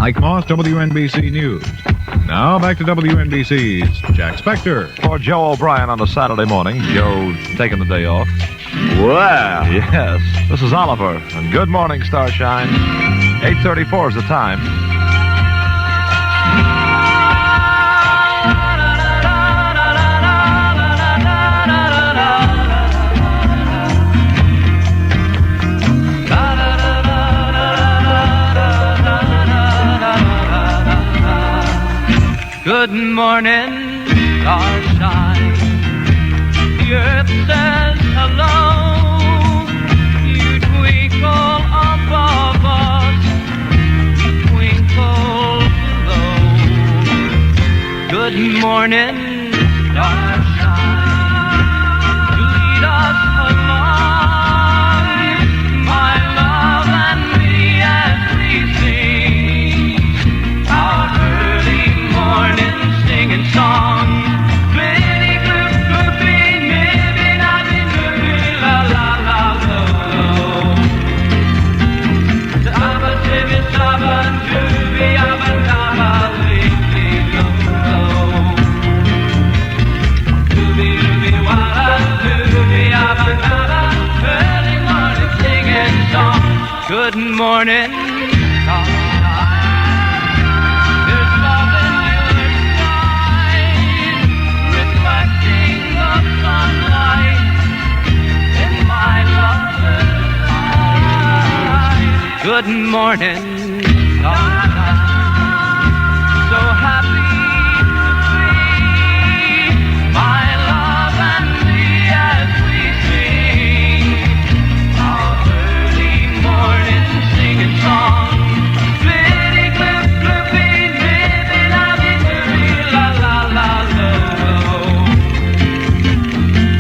Mike Moss, WNBC News. Now back to WNBC's Jack Spector. For Joe O'Brien on a Saturday morning. Joe taking the day off. Wow. Yes. This is Oliver. And good morning, Starshine. 8:34 is the time. Good morning, starshine. The earth says hello. You twinkle above us, you twinkle below. Good morning, starshine. You lead us along, my love and me, as we sing our early morning singing song. Pretty good, goopy, maybe not in goopy, la la la lo. Saba, tibi, saba, dooby, abba, daba, leafy, lo lo. Dooby, dooby, walla, dooby, abba, daba, early morning singing song. Good morning, there's love in your eyes, reflecting the sunlight in my lover's eyes. Good morning, starlight. So happy to be my love and me as we sing our early morning singing song. Pretty clip, clippy, maybe not be clippy, la la la lo.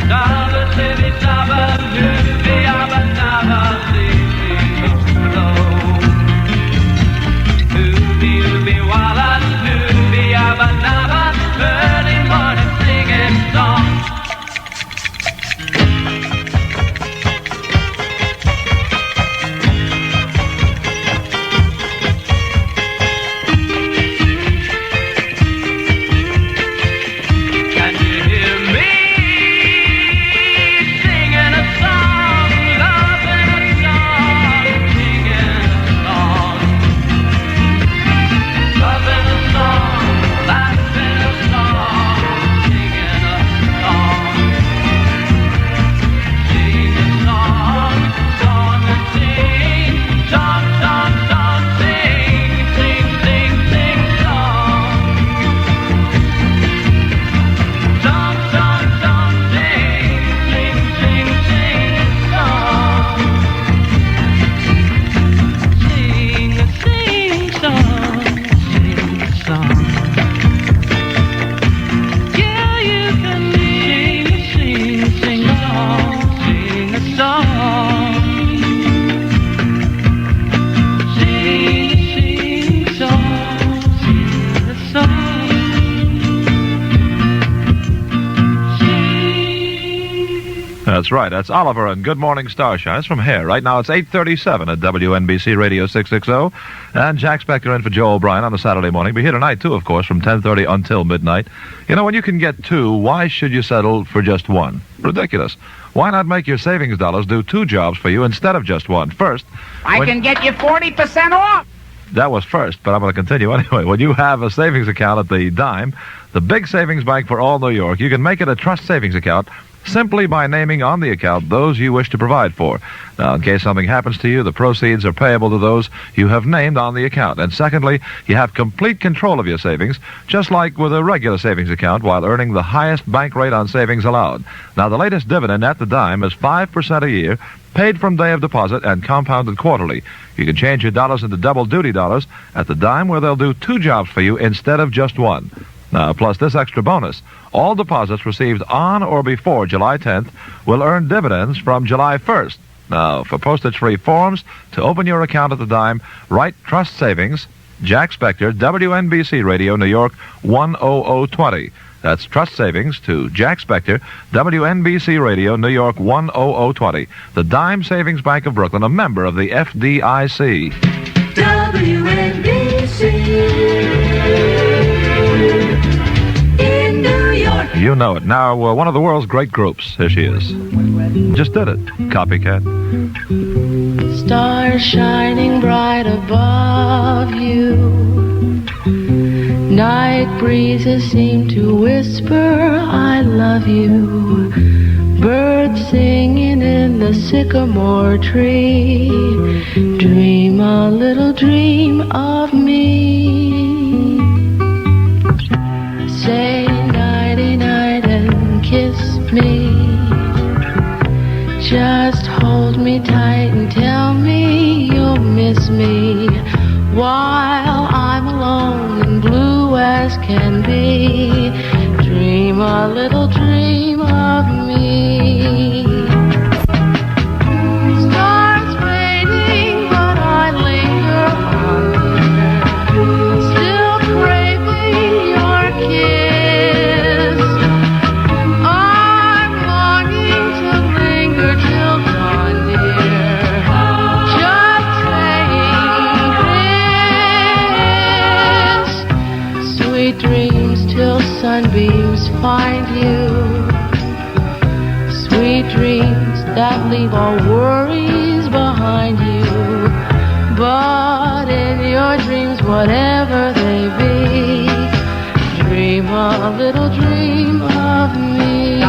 Saba, tibi, saba, dooby, abba, daba, leafy, lo lo. Dooby, dooby, walla, dooby, abba, daba, early morning singing song. Can you hear me singing a song, loving a song, singing a song, loving a song, laughing a song, singing a song, sing a song, song and sing, song, song, song, sing, sing, sing, sing, song. Song, song, song, sing, sing, sing, sing, song. Sing a sing song, sing a song. Yeah, you can sing a sing song, sing a song. Sing a sing song, sing a song. That's right. That's Oliver and Good Morning Starshine. It's from here. Right now it's 8:37 at WNBC Radio 660. And Jack Spector in for Joe O'Brien on a Saturday morning. Be here tonight, too, of course, from 10:30 until midnight. You know, when you can get two, why should you settle for just one? Ridiculous. Why not make your savings dollars do two jobs for you instead of just one? First, I can get you 40% off. that was first, but I'm going to continue anyway. When you have a savings account at the Dime, the big savings bank for all New York, you can make it a trust savings account simply by naming on the account those you wish to provide for. Now, in case something happens to you, the proceeds are payable to those you have named on the account. And secondly, you have complete control of your savings, just like with a regular savings account, while earning the highest bank rate on savings allowed. Now, the latest dividend at the Dime is 5% a year, paid from day of deposit and compounded quarterly. You can change your dollars into double-duty dollars at the Dime, where they'll do two jobs for you instead of just one. Now, plus this extra bonus, all deposits received on or before July 10th will earn dividends from July 1st. Now, for postage-free forms to open your account at the Dime, write Trust Savings, Jack Spector, WNBC Radio, New York, 10020. That's Trust Savings to Jack Spector, WNBC Radio, New York, 10020. The Dime Savings Bank of Brooklyn, a member of the FDIC. WNBC. know it. Now, one of the world's great groups. Here she is. Just did it. Copycat. Stars shining bright above you. Night breezes seem to whisper, I love you. Birds singing in the sycamore tree. Dream a little dream of me. Say nighty-night and kiss me. Just hold me tight and tell me you'll miss me. While I'm alone and blue as can be. Dream a little dream of me. Stars fading, but I linger on here, still craving your kiss. I'm longing to linger till dawn, dear. Just saying this. Sweet dreams till sunbeams find you. Sweet dreams that leave all worries behind you. But in your dreams, whatever they be, dream a little dream of me.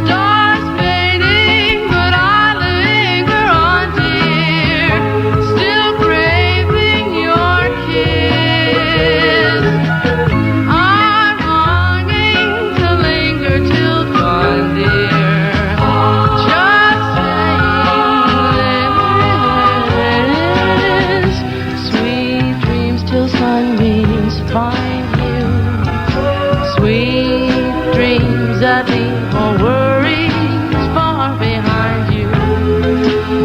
Stars fading, but I linger on, dear, still craving your kiss. I'm longing to linger till dawn, dear. Just saying this. Sweet dreams till sunbeams find you. Sweet dreams that leave all worries far behind you.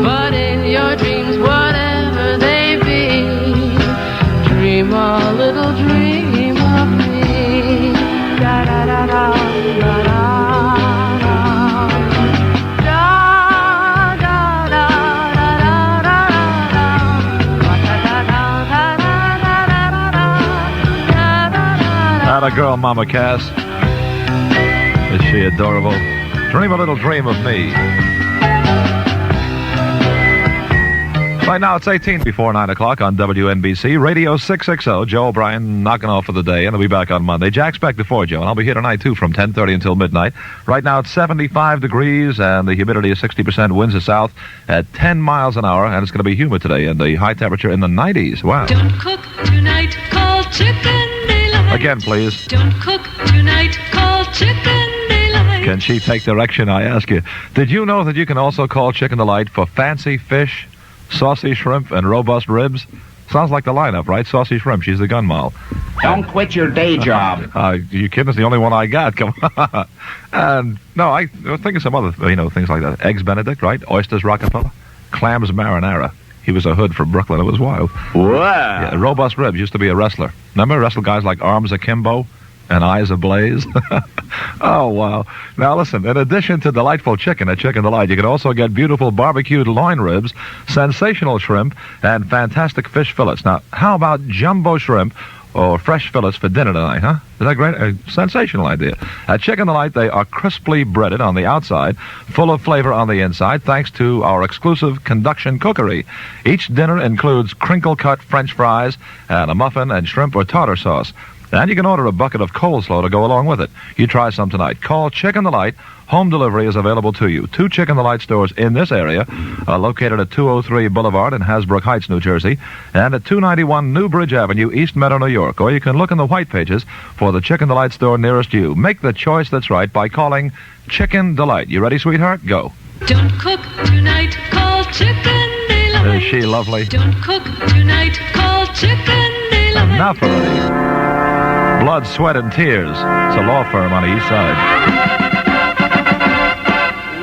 But in your dreams, whatever they be, dream a little dream of me. Da da da da da da. Da da da da da da. Atta girl, Mama Cass. Is she adorable? Dream a little dream of me. Right now, it's 18 before 9 o'clock on WNBC. Radio 660. Joe O'Brien knocking off for the day, and I'll be back on Monday. Jack Spector for Joe, and I'll be here tonight, too, from 10:30 until midnight. Right now, it's 75 degrees, and the humidity is 60%. Winds are south at 10 miles an hour, and it's going to be humid today, and the high temperature in the 90s. Wow. Don't cook tonight, call Chicken Delight. Again, please. Don't cook tonight, call Chicken Delight. Can she take direction, I ask you? Did you know that you can also call Chicken Delight for fancy fish, saucy shrimp, and robust ribs? Sounds like the lineup, right? Saucy shrimp, she's the gun moll. Don't quit your day job. You kidding? It's the only one I got. Come on. And no, I was thinking some other, things like that. Eggs Benedict, right? Oysters Rockefeller, clams marinara. He was a hood from Brooklyn. It was wild. Wow. Yeah, robust ribs used to be a wrestler. Remember, wrestle guys like Arms Akimbo and Eyes Ablaze? Oh, wow. Now, listen, in addition to delightful chicken at Chicken Delight, you can also get beautiful barbecued loin ribs, sensational shrimp, and fantastic fish fillets. Now, how about jumbo shrimp or fresh fillets for dinner tonight, huh? Is that great? A sensational idea. At Chicken Delight, they are crisply breaded on the outside, full of flavor on the inside, thanks to our exclusive conduction cookery. Each dinner includes crinkle-cut French fries and a muffin and shrimp or tartar sauce. And you can order a bucket of coleslaw to go along with it. You try some tonight. Call Chicken Delight. Home delivery is available to you. 2 Chicken Delight stores in this area are located at 203 Boulevard in Hasbrook Heights, New Jersey, and at 291 New Bridge Avenue, East Meadow, New York. Or you can look in the white pages for the Chicken Delight store nearest you. Make the choice that's right by calling Chicken Delight. You ready, sweetheart? Go. Don't cook tonight, call Chicken Delight. Is she lovely? Don't cook tonight, call Chicken Delight. Now for Blood, Sweat, and Tears. It's a law firm on the east side.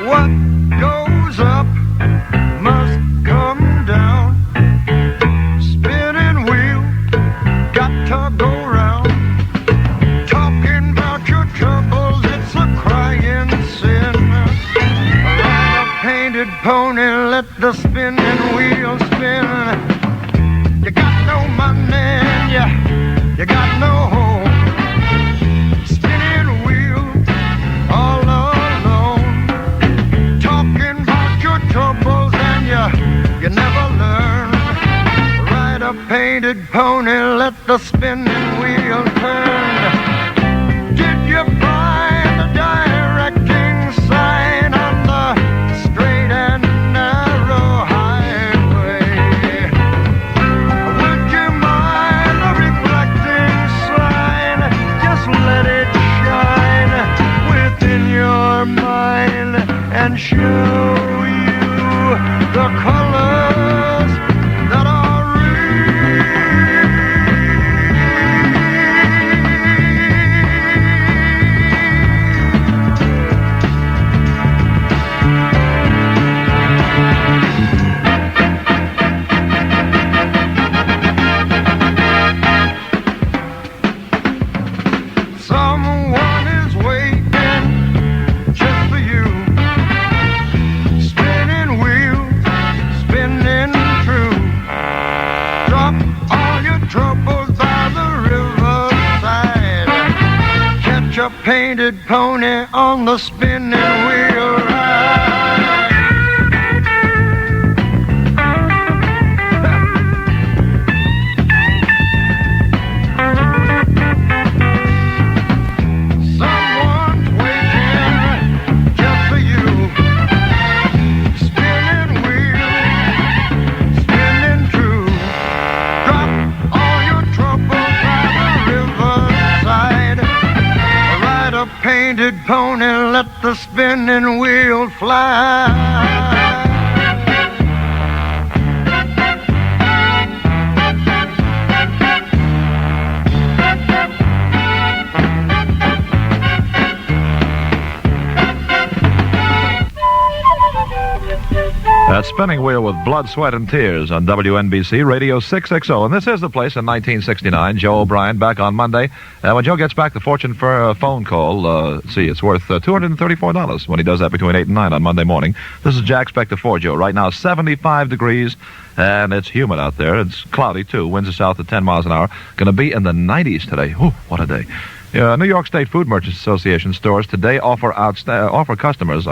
What goes up must come down. pony, let the spinning wheel spin. You got no money, you got no home. Spinning wheel all alone. Talking about your troubles and you never learn. Ride a painted pony, let the spinning wheel turn. Did you find the directing sign on the straight and narrow highway? Would you mind the reflecting sign? Just let it shine within your mind and show you the colors that are someone is waiting just for you. Spinning wheel, spinning true. Drop all your troubles by the riverside. Catch a painted pony on the spinning wheel ride. Someone's waiting just for you. Spinning wheel, spinning true. Drop all your troubles by the riverside. Ride a painted pony, let the spinning wheel fly. That spinning wheel with blood, sweat, and tears on WNBC Radio 660. And this is the place in 1969. Joe O'Brien back on Monday. When Joe gets back, the fortune for a phone call, it's worth $234 when he does that between 8 and 9 on Monday morning. This is Jack Spector for Joe. Right now, 75 degrees, and it's humid out there. It's cloudy, too. Winds are south at 10 miles an hour. Going to be in the 90s today. Whew, what a day. New York State Food Merchants Association stores today offer customers,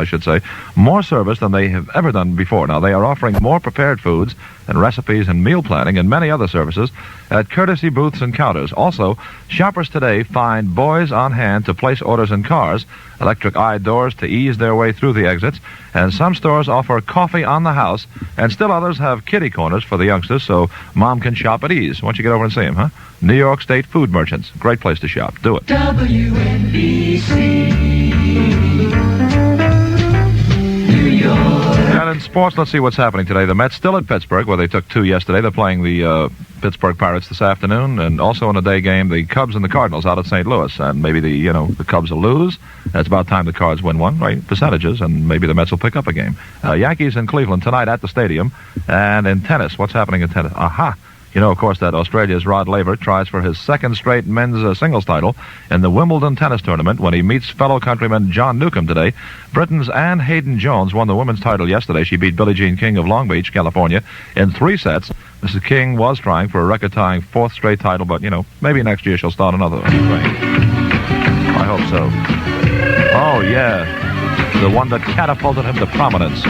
more service than they have ever done before. Now, they are offering more prepared foods and recipes and meal planning and many other services at courtesy booths and counters. Also, shoppers today find boys on hand to place orders in cars, electric eye doors to ease their way through the exits, and some stores offer coffee on the house, and still others have kiddie corners for the youngsters so mom can shop at ease. Why don't you get over and see them, huh? New York State Food Merchants. Great place to shop. Do it. WNBC. New York. And in sports, let's see what's happening today. The Mets still at Pittsburgh, where they took 2 yesterday. They're playing the Pittsburgh Pirates this afternoon, and also in a day game, the Cubs and the Cardinals out at St. Louis. And maybe the Cubs will lose. It's about time the Cards win one, right? Percentages, and maybe the Mets will pick up a game. Yankees in Cleveland tonight at the stadium. And in tennis, what's happening in tennis? Aha! Of course, that Australia's Rod Laver tries for his second straight men's singles title in the Wimbledon tennis tournament when he meets fellow countryman John Newcomb today. Britain's Anne Hayden-Jones won the women's title yesterday. She beat Billie Jean King of Long Beach, California, in 3 sets. Mrs. King was trying for a record-tying 4th straight title, but, maybe next year she'll start another one. I hope so. Oh, yeah. The one that catapulted him to prominence.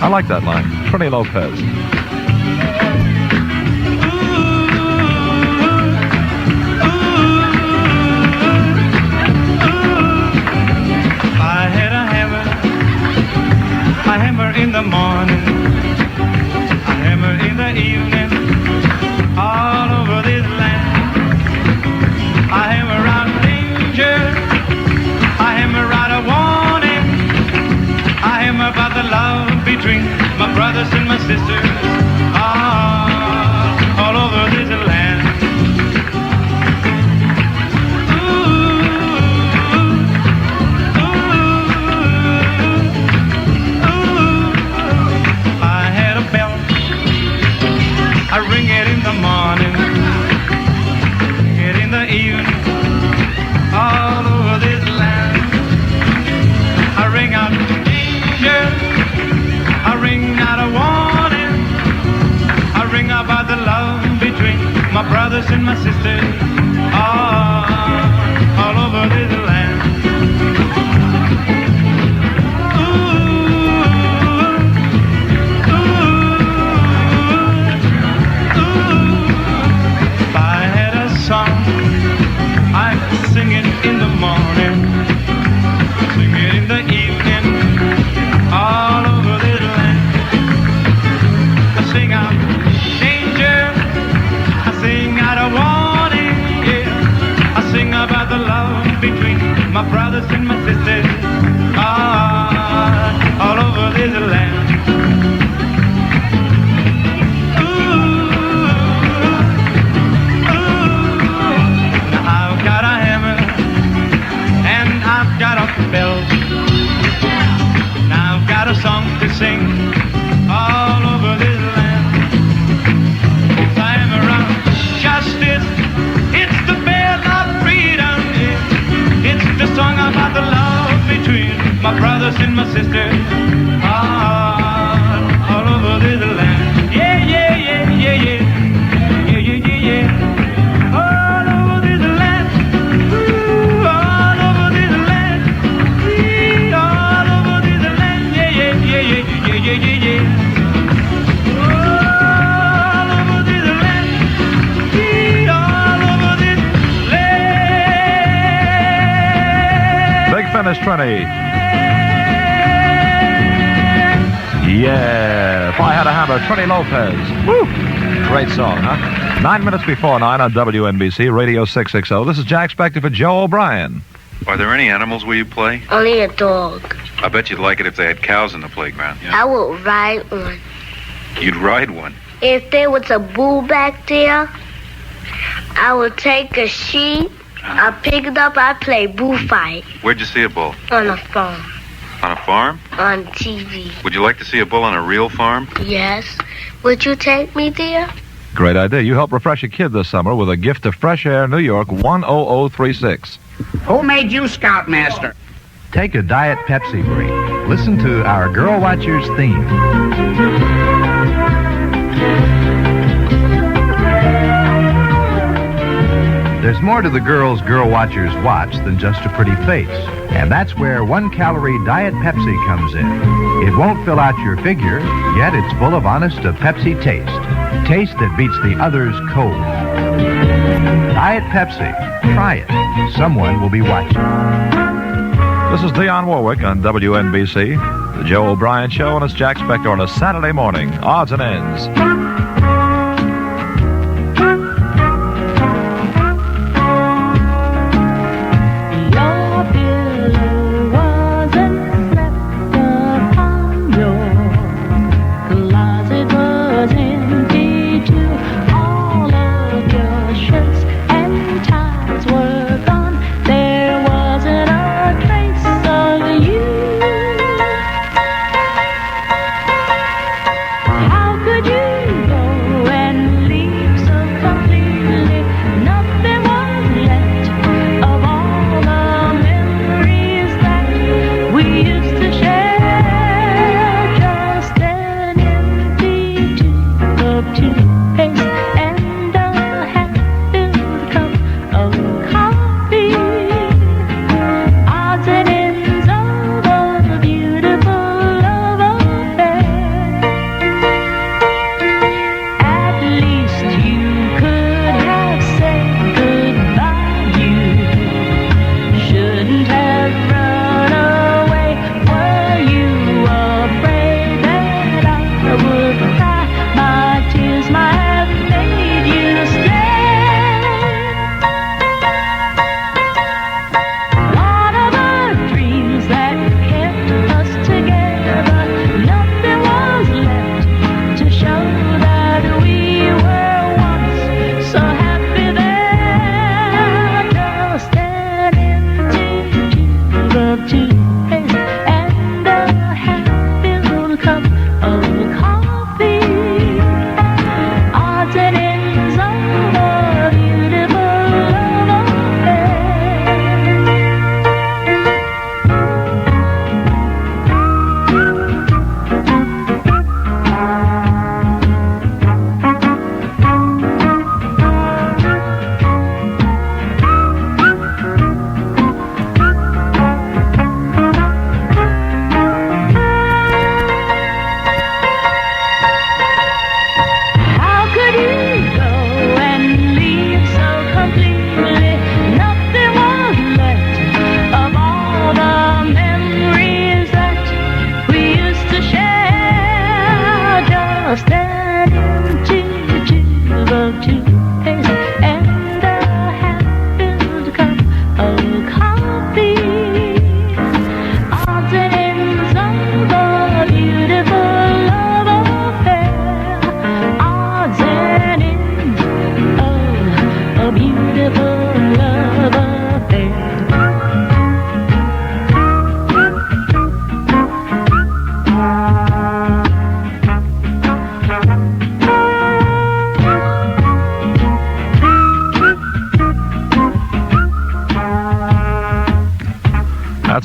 I like that line. Trini Lopez. I hammer in the morning, I hammer in the evening, all over this land. I hammer out danger, I hammer out a warning, I hammer about the love between my brothers and my sisters, all over this land. I ring it in the morning, ring it in the evening, all over this land. I ring out danger, I brothers and my sisters, all over this land. If I had a song, I'd sing it in the morning, sing it in the evening, all over this land. I sing out danger, I sing out a warning, yeah. I sing about the love between my brothers and my sisters, all over this land. I've got a hammer and I've got a bell. Now I've got a song to sing all over this land. It's a hammer of justice, it's the bell of freedom, yeah. It's the song about the love between my brothers and my sisters, all over this land. Yeah, yeah, yeah, yeah, yeah, yeah, yeah, yeah, yeah. All over this land, ooh, all over this land, yeah, all over this land, yeah, yeah, yeah, yeah, yeah, yeah, yeah, yeah. All over this land, yeah, all over this land. Big Finish Trinity. Yeah, If I Had a Hammer, Trini Lopez. Woo! Great song, huh? 9 minutes before 9 on WNBC, Radio 660. This is Jack Spector for Joe O'Brien. Are there any animals where you play? Only a dog. I bet you'd like it if they had cows in the playground. I would ride one. You'd ride one. If there was a bull back there, I would take a sheep, I pick it up, I play bullfight Where'd you see a bull? on a farm, On a farm? on TV. Would you like to see a bull on a real farm? Yes. Would you take me there? Great idea. You help refresh a kid this summer with a gift of Fresh Air New York 10036. Who made you Scoutmaster? Take a Diet Pepsi break. Listen to our Girl Watchers theme. There's more to the girls Girl Watchers watch than just a pretty face. And that's where 1-calorie Diet Pepsi comes in. It won't fill out your figure, yet it's full of honest-to-Pepsi taste. Taste that beats the others cold. Diet Pepsi. Try it. Someone will be watching. This is Dionne Warwick on WNBC, the Joe O'Brien Show, and it's Jack Spector on a Saturday morning. Odds and ends. Your pillow wasn't left upon your closet was empty too. All of your shirts and ties were gone. There wasn't a trace of you. How could you go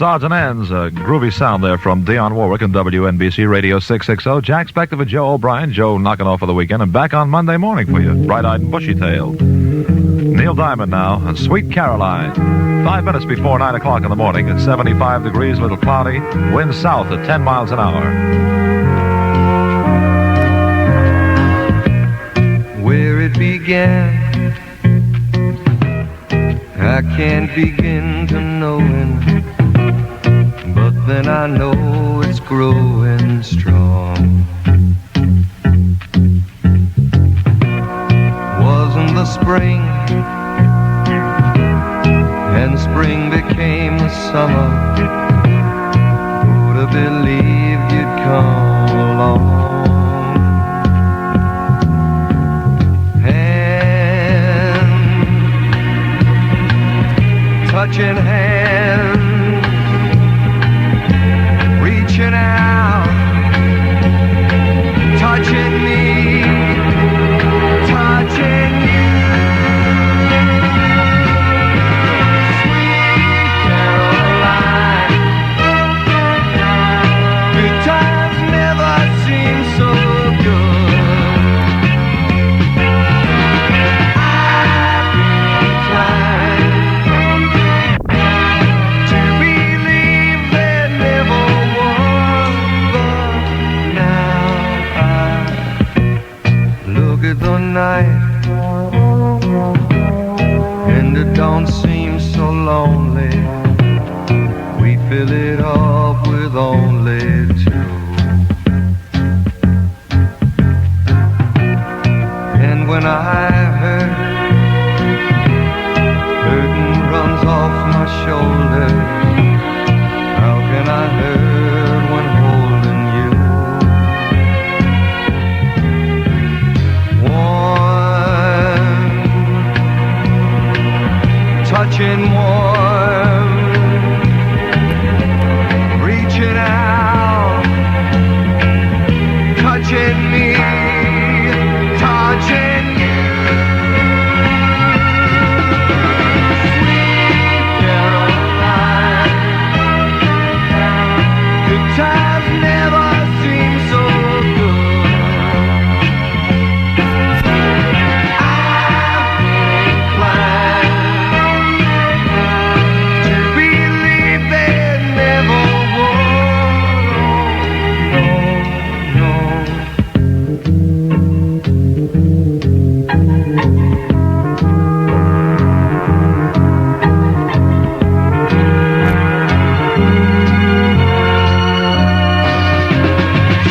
It's Odds and Ends, a groovy sound there from Dionne Warwick and WNBC Radio 660. Jack Spector with Joe O'Brien. Joe knocking off for the weekend and back on Monday morning for you, bright-eyed and bushy-tailed. Neil Diamond now and Sweet Caroline. 5 minutes before 9 o'clock in the morning. It's 75 degrees, a little cloudy. Wind south at 10 miles an hour. Where it began, I can't begin to knowing, but then I know it's growing strong. Wasn't the spring, and spring became the summer. Who'd have believed you'd come along? Touching hands, reaching out, touching me, touching you. Sweet Caroline, good times never seem so good. I've been inclined to believe there never was, but now I look at the night and it don't seem so lonely. We fill it up with only two, and when I hurt, burden runs off my shoulders. How can I hurt when holding you? Warm, touching warm, reaching out, touching me, touching you. Sweet Caroline, good times never seem so good. I've been inclined to believe there never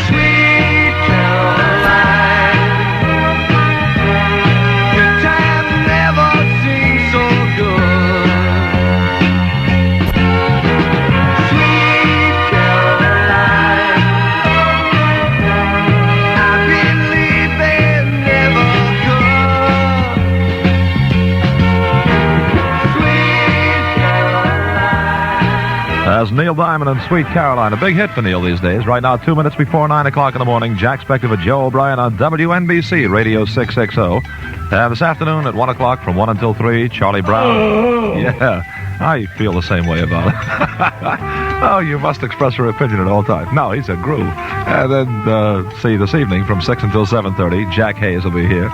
Sweet Caroline, good times never seem so good. Sweet Caroline, I believe they're never good. Sweet Caroline. As Neil Diamond and Sweet Caroline, a big hit for Neil these days. Right now, 2 minutes before 9 o'clock in the morning, Jack Spector with Joe O'Brien on WNBC Radio 660. And this afternoon at 1 o'clock from 1 until 3, Charlie Brown. Yeah, I feel the same way about it. Oh, you must express your opinion at all times. No, he said groove. And then, see, this evening from 6 until 7:30, Jack Hayes will be here.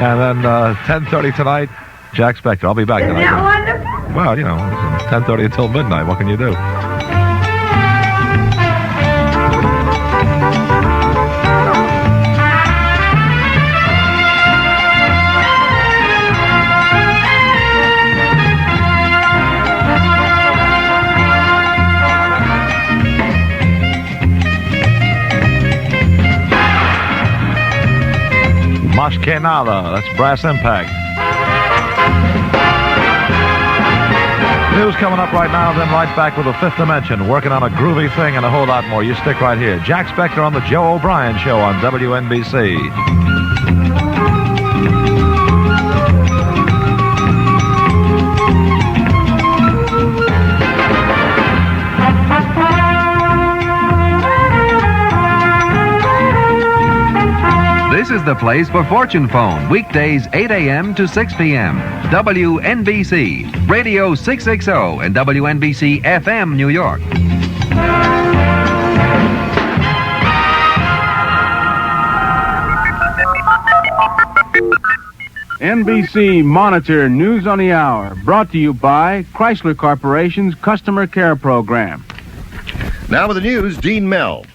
And then 10:30 tonight, Jack Spector. I'll be back tonight. Isn't that wonderful? Well, 10:30 until midnight. What can you do? Más que nada. That's Brass Impact. News coming up right now, then right back with the Fifth Dimension, working on a groovy thing and a whole lot more. You stick right here. Jack Spector on the Joe O'Brien Show on WNBC. This is the place for Fortune Phone, weekdays 8 a.m. to 6 p.m. WNBC, Radio 660, and WNBC FM New York. NBC Monitor News on the Hour, brought to you by Chrysler Corporation's Customer Care Program. Now with the news, Dean Mell.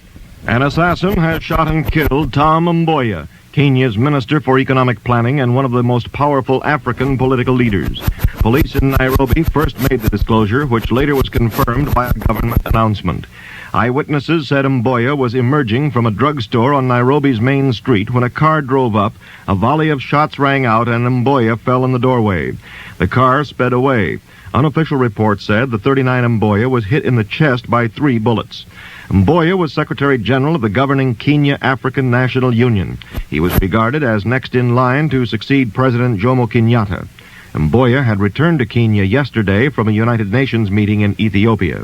An assassin has shot and killed Tom Mboya, Kenya's Minister for Economic Planning and one of the most powerful African political leaders. Police in Nairobi first made the disclosure, which later was confirmed by a government announcement. Eyewitnesses said Mboya was emerging from a drugstore on Nairobi's main street when a car drove up, a volley of shots rang out, and Mboya fell in the doorway. The car sped away. Unofficial reports said the 39 Mboya was hit in the chest by 3 bullets. Mboya was Secretary General of the governing Kenya African National Union. He was regarded as next in line to succeed President Jomo Kenyatta. Mboya had returned to Kenya yesterday from a United Nations meeting in Ethiopia.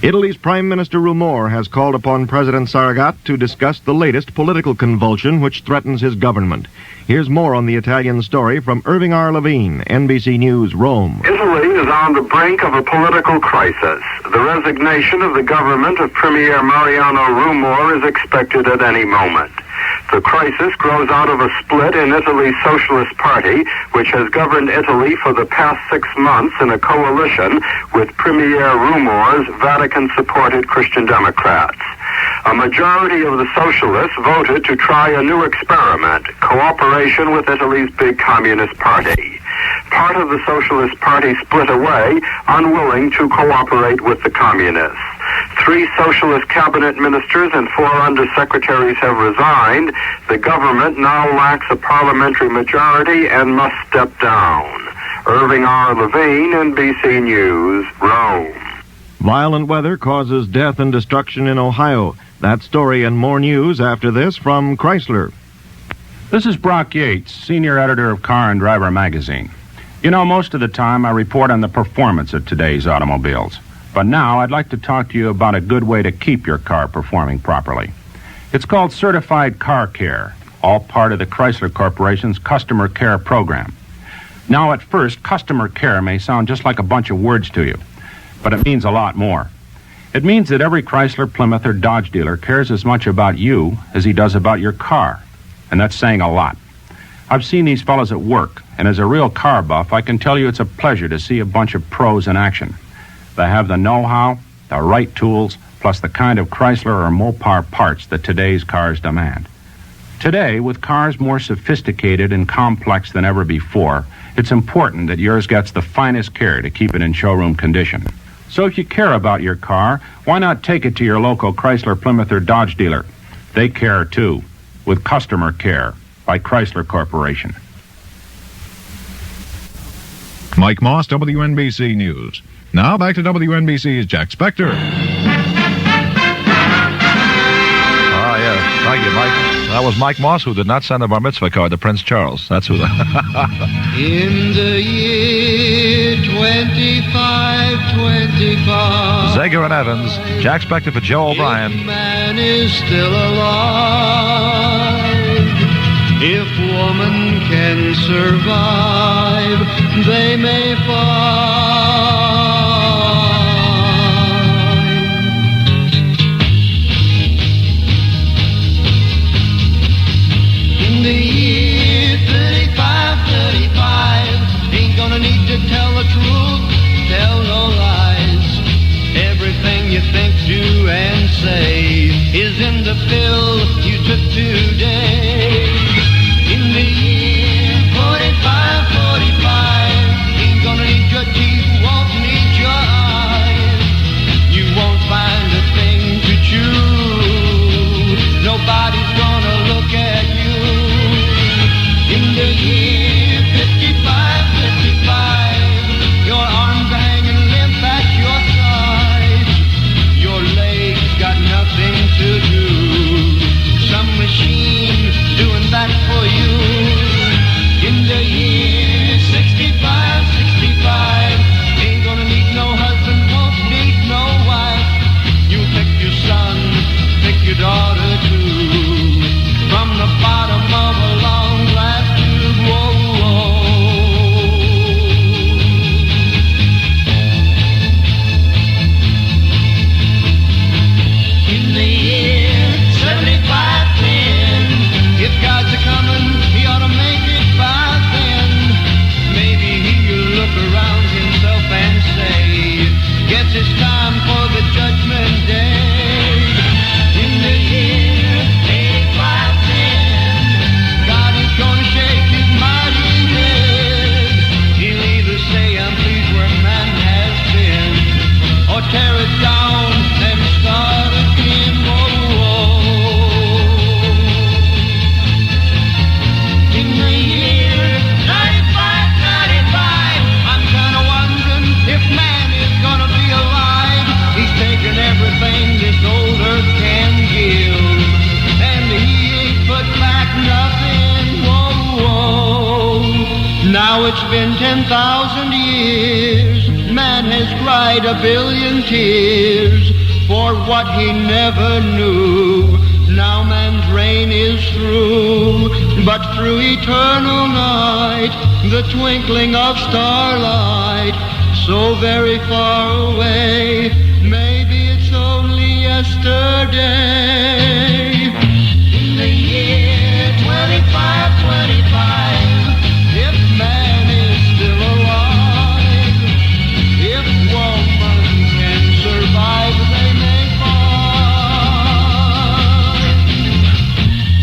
Italy's Prime Minister Rumor has called upon President Saragat to discuss the latest political convulsion which threatens his government. Here's more on the Italian story from Irving R. Levine, NBC News, Rome. Italy is on the brink of a political crisis. The resignation of the government of Premier Mariano Rumor is expected at any moment. The crisis grows out of a split in Italy's Socialist Party, which has governed Italy for the past 6 months in a coalition with Premier Rumor's Vatican-supported Christian Democrats. A majority of the socialists voted to try a new experiment, cooperation with Italy's big Communist Party. Part of the Socialist Party split away, unwilling to cooperate with the Communists. 3 socialist cabinet ministers and 4 undersecretaries have resigned. The government now lacks a parliamentary majority and must step down. Irving R. Levine, NBC News, Rome. Violent weather causes death and destruction in Ohio. That story and more news after this from Chrysler. This is Brock Yates, senior editor of Car and Driver magazine. You know, most of the time I report on the performance of today's automobiles. But now I'd like to talk to you about a good way to keep your car performing properly. It's called Certified Car Care, all part of the Chrysler Corporation's Customer Care Program. Now, at first, customer care may sound just like a bunch of words to you, but it means a lot more. It means that every Chrysler, Plymouth, or Dodge dealer cares as much about you as he does about your car, and that's saying a lot. I've seen these fellows at work, and as a real car buff, I can tell you it's a pleasure to see a bunch of pros in action. They have the know-how, the right tools, plus the kind of Chrysler or Mopar parts that today's cars demand. Today, with cars more sophisticated and complex than ever before, it's important that yours gets the finest care to keep it in showroom condition. So if you care about your car, why not take it to your local Chrysler, Plymouth, or Dodge dealer? They care, too, with Customer Care by Chrysler Corporation. Mike Moss, WNBC News. Now back to WNBC's Jack Spector. Ah, yes. Thank you, Mike. That was Mike Moss, who did not send a bar mitzvah card to Prince Charles. That's who. In the year 2525, Zager and Evans, Jack Spector for Joe O'Brien. Man is still alive. If woman can survive, they may find. In the year 35, ain't gonna need to tell the truth, tell no lies. Everything you think, do, and say is in the pill you took today. In the year 45, ain't gonna need your teeth, won't need your eyes. You won't find a thing to chew. Nobody's gonna look at you. In the year 55, your arms are hanging limp at your side. Your legs got nothing 10,000 years, man has cried a billion tears for what he never knew. Now man's reign is through, but through eternal night, the twinkling of starlight, so very far away, maybe it's only yesterday. In the year 2525, if man is still alive, if woman can survive, they may find.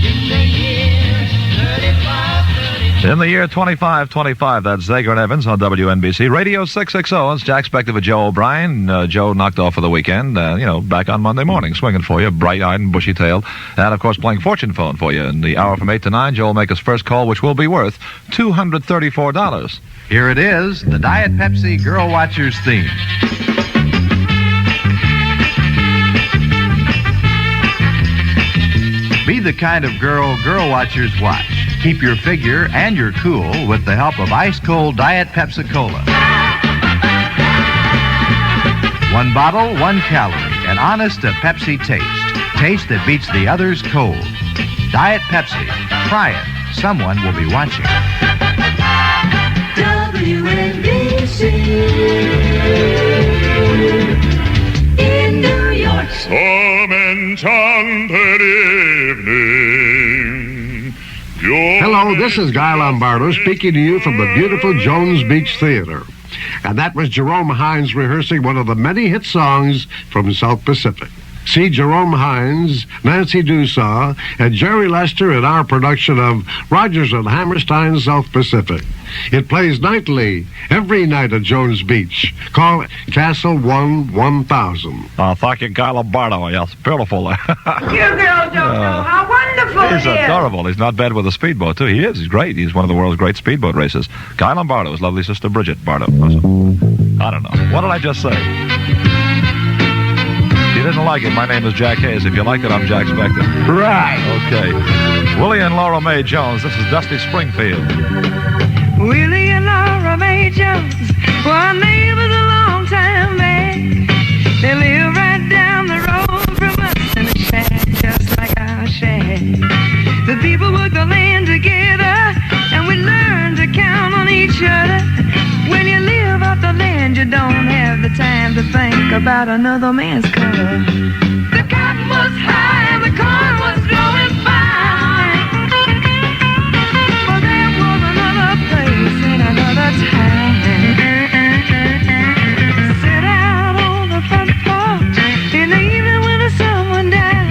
In the year 3535. In the year 2525, that's Zager and Evans on WNBC. Radio 660, it's Jack Spector with Joe O'Brien. Joe knocked off for the weekend, back on Monday morning, swinging for you, bright-eyed and bushy-tailed. And, of course, playing fortune phone for you. In the hour from 8 to 9, Joe will make his first call, which will be worth $234. Here it is, the Diet Pepsi Girl Watchers theme. Be the kind of girl watchers watch. Keep your figure and your cool with the help of ice-cold Diet Pepsi-Cola. One bottle, 1 calorie, an honest-to-Pepsi taste. Taste that beats the others cold. Diet Pepsi. Try it. Someone will be watching. WNBC in New York. Some enchanted evening. Hello, this is Guy Lombardo speaking to you from the beautiful Jones Beach Theater. And that was Jerome Hines rehearsing one of the many hit songs from South Pacific. See Jerome Hines, Nancy Dussaw, and Jerry Lester in our production of Rogers and Hammerstein's South Pacific. It plays nightly, every night at Jones Beach. Call Castle 1000. Thank you, Guy Lombardo. Yes, beautiful. You girls don't know how wonderful He's it is. adorable. He's not bad with a speedboat, too. He is. He's great. He's one of the world's great speedboat racers. Guy Lombardo, his lovely sister Bridget Bardo. I don't know. What did I just say? If you didn't like it, my name is Jack Hayes. If you liked it, I'm Jack Spector. Right. Okay. Willie and Laura Mae Jones. This is Dusty Springfield. Willie and Laura Mae Jones were neighbors a long time back. They live right down the road from us in a shack just like our shack. The people work the land together and we learn to count on each other. When you live off the land, you don't have the time to think about another man's color. The cotton was high and the corn was growing fine. But there was another place and another time. Sit out on the front porch in the evening when the sun went down.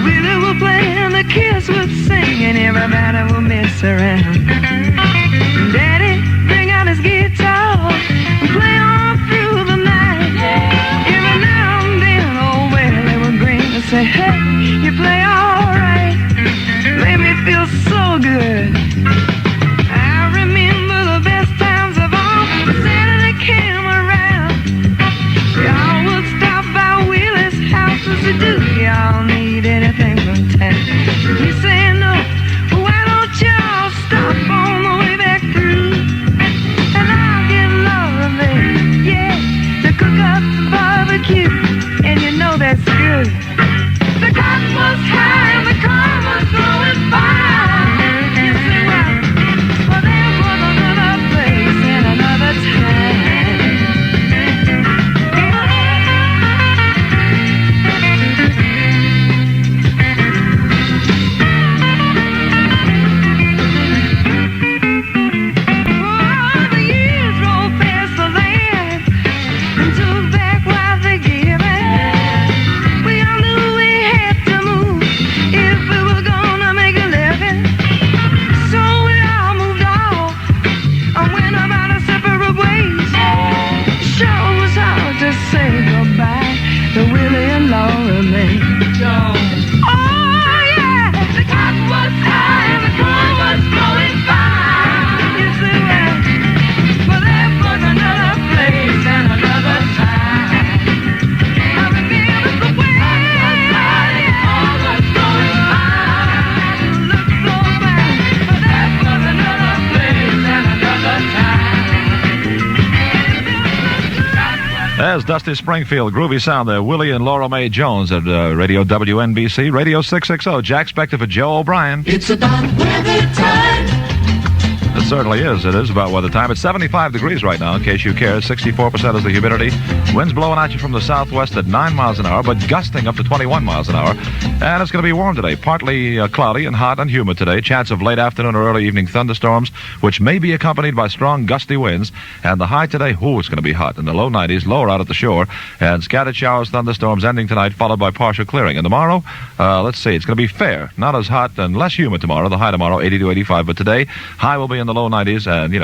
Willie would play and the kids would sing and everybody would mess around. Daddy bring out his guitar and play on through the night. Every now and then, old Willie would grin and say, hey, you play all right. Made me feel so good. I remember the best times of all. Saturday came around. Y'all would stop by Willie's house as you do. Y'all need anything from town. He said, no, why don't y'all stop on the way back through? And I'll get Laura Mae, yeah, to cook up some barbecue. And you know that's good. The cotton was high and the corn was growing fine. You say, well, there was another place and another time. Oh, the years rolled past the land and took back what they gave us. We all knew we had to move if we were gonna make a living. So we all moved off and went about our separate ways. Sure was hard to say goodbye to Willie and Laura Mae Jones. Oh yeah, the cotton was high and the corn was growing fine. You say, well, there was another place and another time. I remember the way the corn was growing fine. Looked so fine, but there was another place and another time. There's Dusty Springfield, groovy sound there. Willie and Laura Mae Jones at Radio WNBC, Radio 660. Jack Spector for Joe O'Brien. It's about weather time. It certainly is. It is about weather time. It's 75 degrees right now, in case you care. 64% is the humidity. Winds blowing at you from the southwest at 9 miles an hour, but gusting up to 21 miles an hour. And it's going to be warm today. Partly cloudy and hot and humid today. Chance of late afternoon or early evening thunderstorms, which may be accompanied by strong gusty winds. And the high today, it's going to be hot. In the low 90s, lower out at the shore. And scattered showers, thunderstorms ending tonight, followed by partial clearing. And tomorrow, let's see, it's going to be fair. Not as hot and less humid tomorrow. The high tomorrow, 80 to 85. But today, high will be in the low 90s, and,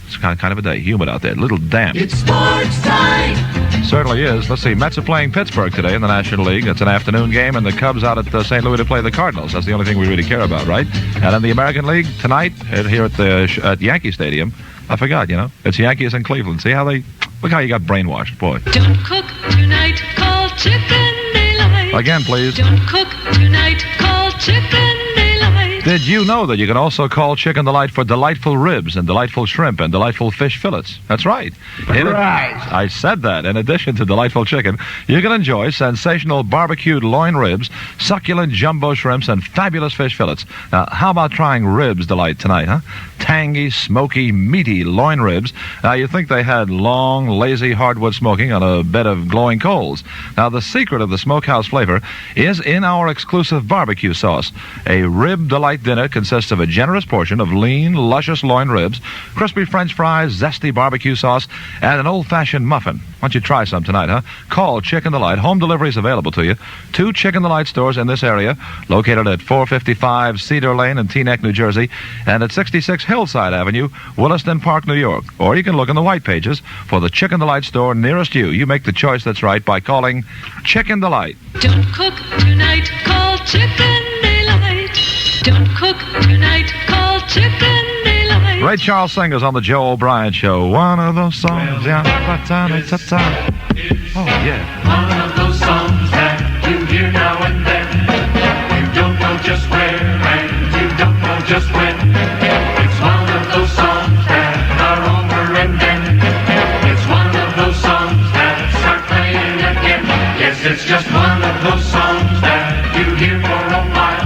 it's kind of a day. Humid out there. A little damp. It's sports time. Certainly is. Let's see. Mets are playing Pittsburgh today in the National League. It's an afternoon game, and the Cubs out at St. Louis to play the Cardinals. That's the only thing we really care about, right? And in the American League, tonight, here at Yankee Stadium, I forgot, it's Yankees and Cleveland. See how look how you got brainwashed, boy. Don't cook tonight, call Chicken Delight. Again, please. Don't cook tonight, call Chicken Delight. Did you know that you can also call Chicken Delight for delightful ribs and delightful shrimp and delightful fish fillets? That's right. I said that. In addition to delightful chicken, you can enjoy sensational barbecued loin ribs, succulent jumbo shrimps, and fabulous fish fillets. Now, how about trying Ribs Delight tonight, huh? Tangy, smoky, meaty loin ribs. Now, you'd think they had long, lazy hardwood smoking on a bed of glowing coals. Now, the secret of the smokehouse flavor is in our exclusive barbecue sauce. A Rib Delight dinner consists of a generous portion of lean, luscious loin ribs, crispy French fries, zesty barbecue sauce, and an old-fashioned muffin. Why don't you try some tonight, huh? Call Chicken Delight. Home delivery is available to you. 2 Chicken Delight stores in this area, located at 455 Cedar Lane in Teaneck, New Jersey, and at 66 Hillside Avenue, Williston Park, New York. Or you can look in the white pages for the Chicken Delight store nearest you. You make the choice that's right by calling Chicken Delight. Don't cook tonight, call Chicken Delight. Don't cook tonight, call Chicken Delight. Ray Charles Singer's on the Joe O'Brien Show. One of those songs, yeah. Oh, yeah. One of those songs that you hear now and then. You don't know just where and you don't know just when. It's one of those songs that are over and then. It's one of those songs that start playing again. Yes, it's just one of those songs that you hear for a while,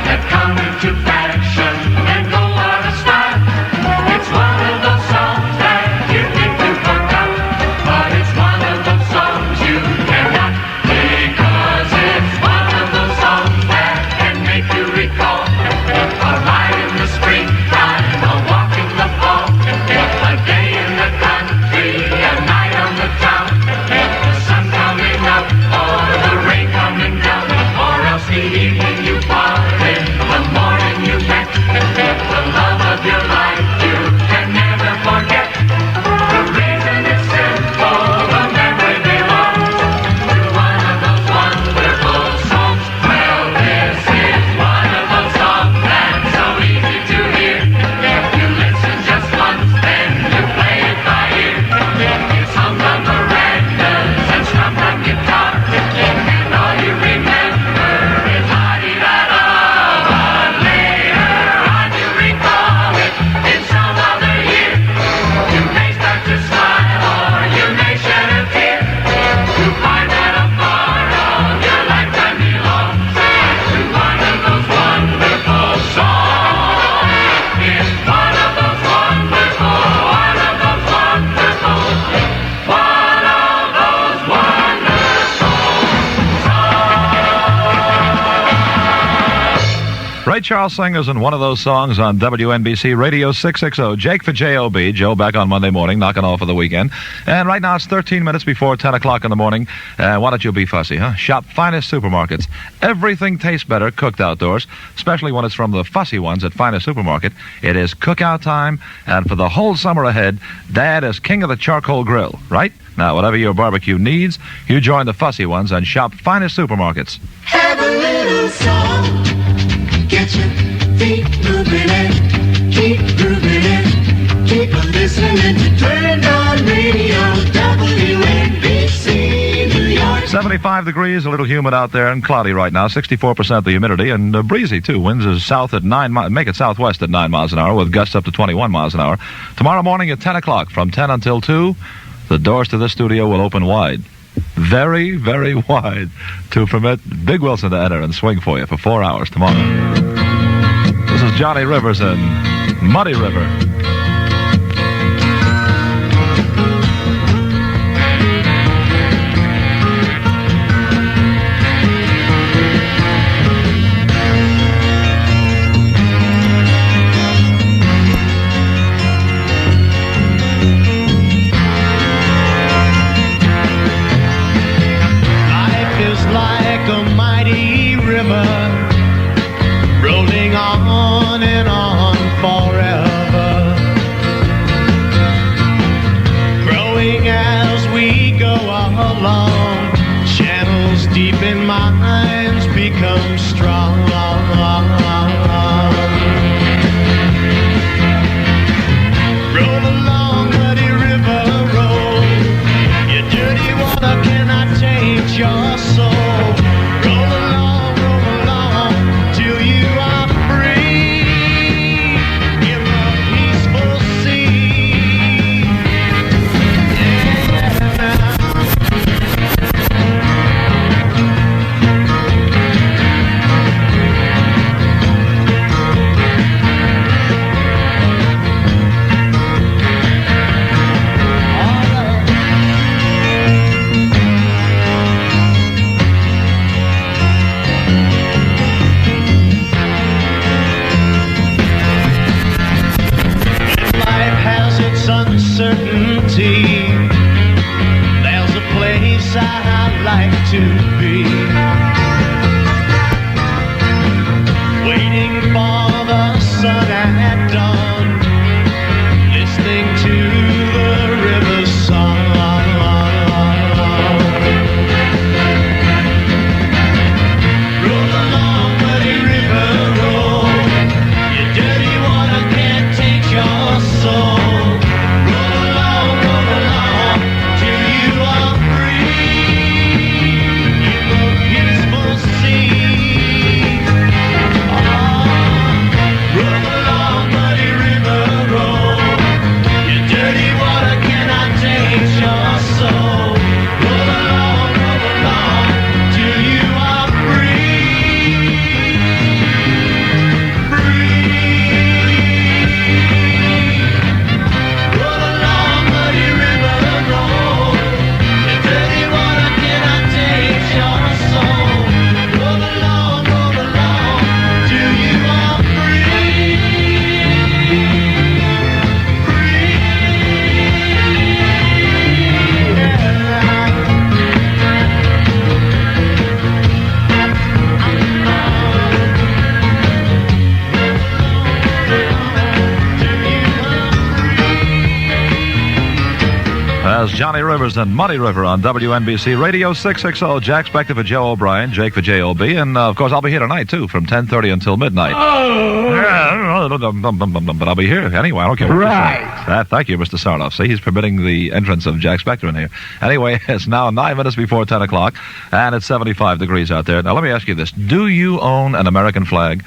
that come into fashion and go out of style. It's one of those songs that you think you forgot, but it's one of those songs you cannot, because it's one of those songs that can make you recall a ride in the springtime, a walk in the fall, a day in the country, a night on the town, the sun coming up or the rain coming down, or else the evening you parted, the morning you met, the love of your life you can never forget. The reason is simple, the memory belongs to one of those wonderful songs. Well, this is one of those songs that's so easy to hear. If you listen just once, then you play it by ear. It's hummed on verandas and strummed on guitar, and all you remember is la-di-da-da. But later on you recall it in some other year. You may start to smile or you may shed a tear. You find that a part of your lifetime belongs to one of those wonderful songs. It's one of those wonderful, one of those wonderful, one of those wonderful Ray Charles Singer's in one of those songs on WNBC Radio 660. Jake for J.O.B. Joe back on Monday morning, knocking off for the weekend. And right now it's 13 minutes before 10 o'clock in the morning. Why don't you be fussy, huh? Shop Finest Supermarkets. Everything tastes better cooked outdoors, especially when it's from the fussy ones at Finest Supermarket. It is cookout time, and for the whole summer ahead, Dad is king of the charcoal grill, right? Now, whatever your barbecue needs, you join the fussy ones and shop Finest Supermarkets. Have a little song, get your feet moving and keep grooving and keep on listening to Turned On Radio, WNBC, New York. 75 degrees, a little humid out there and cloudy right now, 64% the humidity, and breezy too. Winds is south at 9 miles, make it southwest at 9 miles an hour with gusts up to 21 miles an hour. Tomorrow morning at 10 o'clock, from 10 until 2, the doors to this studio will open wide. Very, very wide to permit Big Wilson to enter and swing for you for 4 hours tomorrow. This is Johnny Rivers and Muddy River. Rolling on and on forever, growing as we go along. Channels deep in minds become strong. Roll along, muddy river, roll. Your dirty water cannot taint your soul. Roll along till you are free in the peaceful sea. Uncertainty, there's a place I'd like to be, waiting for the sun at dawn, listening to the river's song. Roll along, muddy river, roll. Your dirty water can't take your soul. As Johnny Rivers and Muddy River on WNBC Radio 660. Jack Spector for Joe O'Brien, Jake for J.O.B. And, of course, I'll be here tonight, too, from 10:30 until midnight. But I'll be here anyway. I don't care what you say. Thank you, Mr. Sarnoff. See, he's permitting the entrance of Jack Spector in here. Anyway, it's now 9 minutes before 10 o'clock, and it's 75 degrees out there. Now, let me ask you this. Do you own an American flag?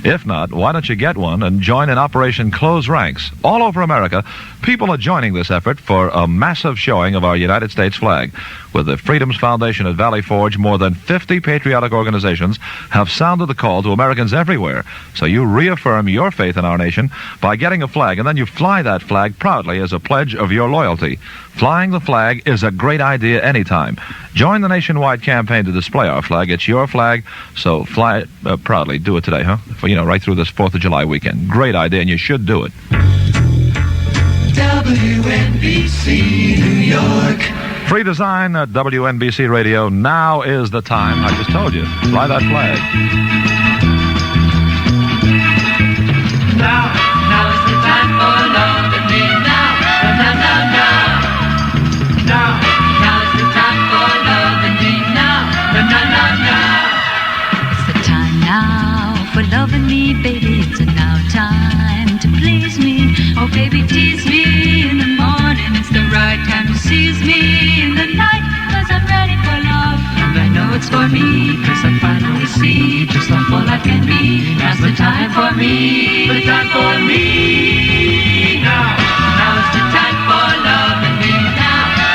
If not, why don't you get one and join in Operation Close Ranks? All over America, people are joining this effort for a massive showing of our United States flag. With the Freedoms Foundation at Valley Forge, more than 50 patriotic organizations have sounded the call to Americans everywhere. So you reaffirm your faith in our nation by getting a flag, and then you fly that flag proudly as a pledge of your loyalty. Flying the flag is a great idea anytime. Join the nationwide campaign to display our flag. It's your flag, so fly it proudly. Do it today, huh? Right through this 4th of July weekend. Great idea, and you should do it. WNBC New York. Free design at WNBC Radio. Now is the time. I just told you. Fly that flag. Now is the time for love and me. Now is the time for love and me. It's the time now for loving me, baby. It's a now time to please me. Oh, baby, tease me in the morning. It's the right time to seize me in the night. 'Cause I'm ready for love. And I know it's for me. 'Cause I finally see just how full I can be. Now's the time for me. The time for me. Now is the time for love and me. Now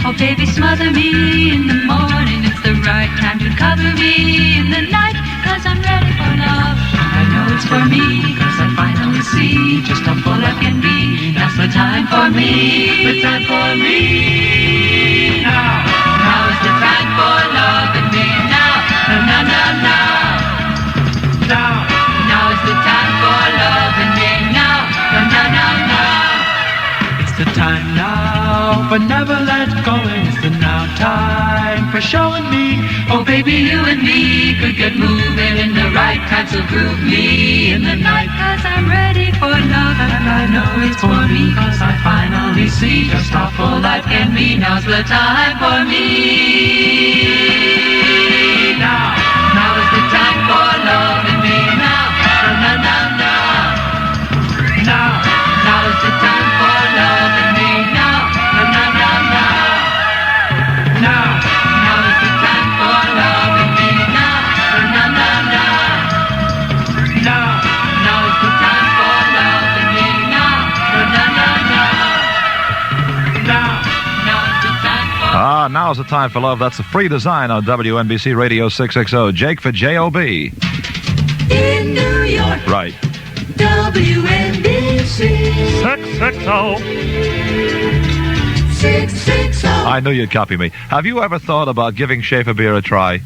Oh, baby, smother me in the morning. It's the right time to cover me in the night, 'cause I'm ready for love. I know it's for me, 'cause I finally see just how full I can be. Now's the time for me, the time for me. Now, now is the time for loving me. Now, now, now, now. Now, now is the time for loving me. Now, now, now, now. It's the time now for never let going. It's the now time for showing me. Oh, baby, you and me could get moving in the right time, so groove me in the night, 'cause I'm ready for love, and I know it's for me, 'cause I finally see just how full life can be. Now's the time for me. Now, now is the time for loving me. Now, now, now, now. Now, now is the time for loving me. Now, now, now, now. Now, now is the time for loving me. Now, now, now, now. Now, now is the time for loving me. Now, now, now, now. Now, now is the time for. Now's the time for love. That's a free design on WNBC Radio 660. Jake for J.O.B. In New York. Right. WNBC 660. 660. I knew you'd copy me. Have you ever thought about giving Schaefer beer a try?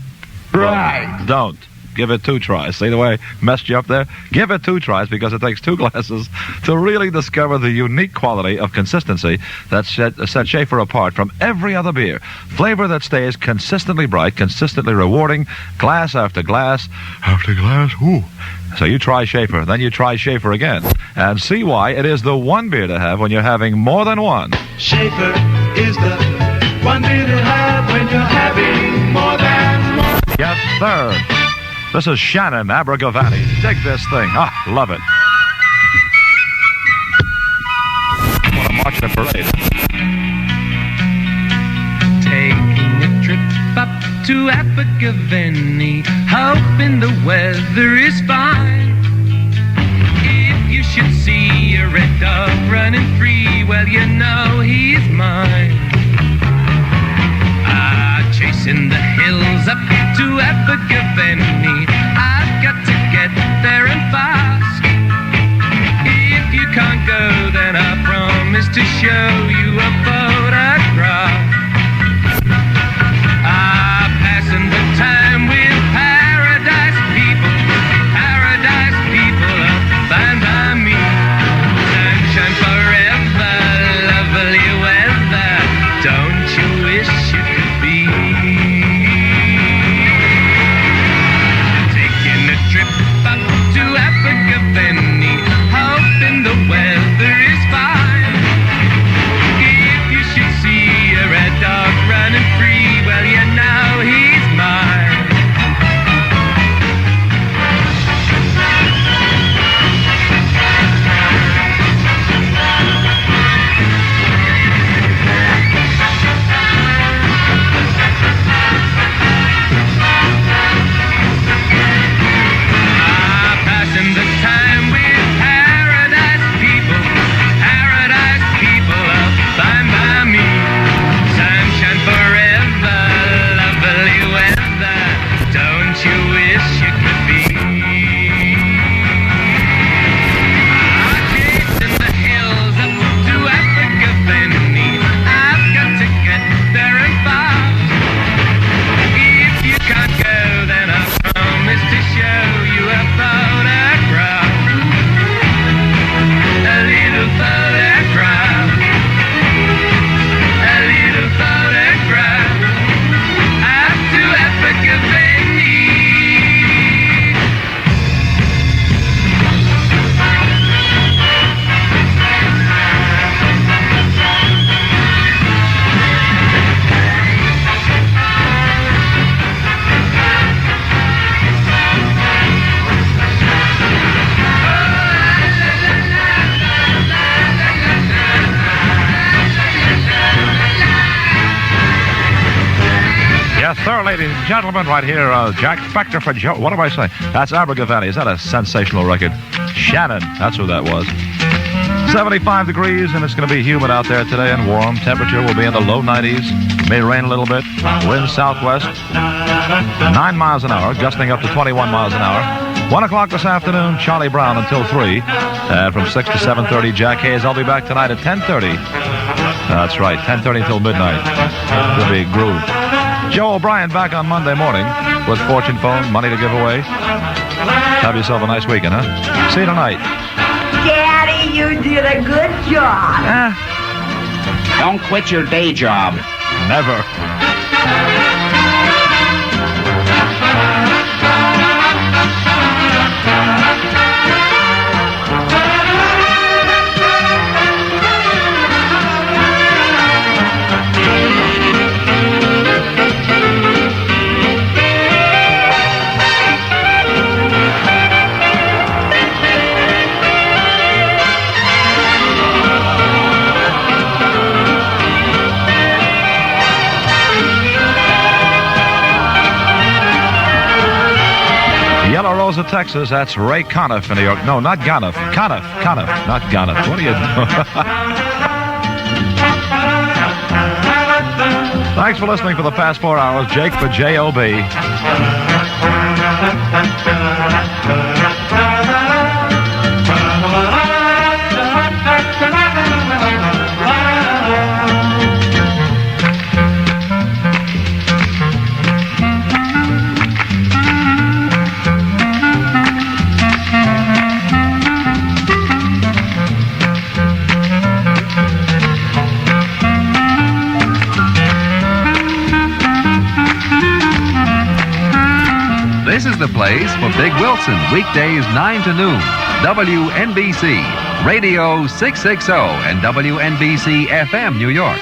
Right. Well, don't. Give it 2 tries. See the way I messed you up there? Give it 2 tries, because it takes 2 glasses to really discover the unique quality of consistency that set Schaefer apart from every other beer. Flavor that stays consistently bright, consistently rewarding, glass after glass after glass. Ooh. So you try Schaefer, then you try Schaefer again, and see why it is the one beer to have when you're having more than one. Schaefer is the one beer to have when you're having more than one. Yes, sir. This is Shannon Abragavani. Dig this thing. Love it. I want to march the parade. Taking a trip up to Abergavenny, hoping the weather is fine. If you should see a red dog running free, well, you know he's mine. Chasing the hills up to Abergavenny, I've got to get there and fast. If you can't go, then I promise to show you a photograph. Passing the time with paradise people up by me. Sunshine forever, lovely weather, don't you wish you could be? Taking a trip up to Abergavenny, hoping the weather is fine. If you should see a red dog running free, well, you know he's mine. Passing the time with paradise people up by me. Sunshine forever, lovely weather, don't you wish you could be? Chasing the hills up to Abergavenny, I've got to get there and fast. If you can't go, then I promise to show you a photograph. A little photograph. A little photograph. Up to Abergavenny. Yes, sir, ladies and gentlemen, right here, Jack Spector for Joe. What am I saying? That's Abergavenny. Is that a sensational record? Shannon, that's who that was. 75 degrees, and it's going to be humid out there today and warm. Temperature will be in the low 90s. May rain a little bit. Wind southwest, 9 miles an hour, gusting up to 21 miles an hour. 1 o'clock this afternoon, Charlie Brown until 3. And from 6 to 7:30, Jack Hayes. I'll be back tonight at 10:30. That's right, 10:30 until midnight. It'll be a groove. Joe O'Brien back on Monday morning with Fortune Phone, money to give away. Have yourself a nice weekend, huh? See you tonight. Daddy, you did a good job. Don't quit your day job. Never. Yellow Rosa, Texas. That's Ray Conniff in New York. No, not Conniff. Conniff, not Conniff. What are you doing? Thanks for listening for the past 4 hours. Jake for J.O.B. This is the place for Big Wilson, weekdays 9 to noon. WNBC, Radio 660 and WNBC FM, New York.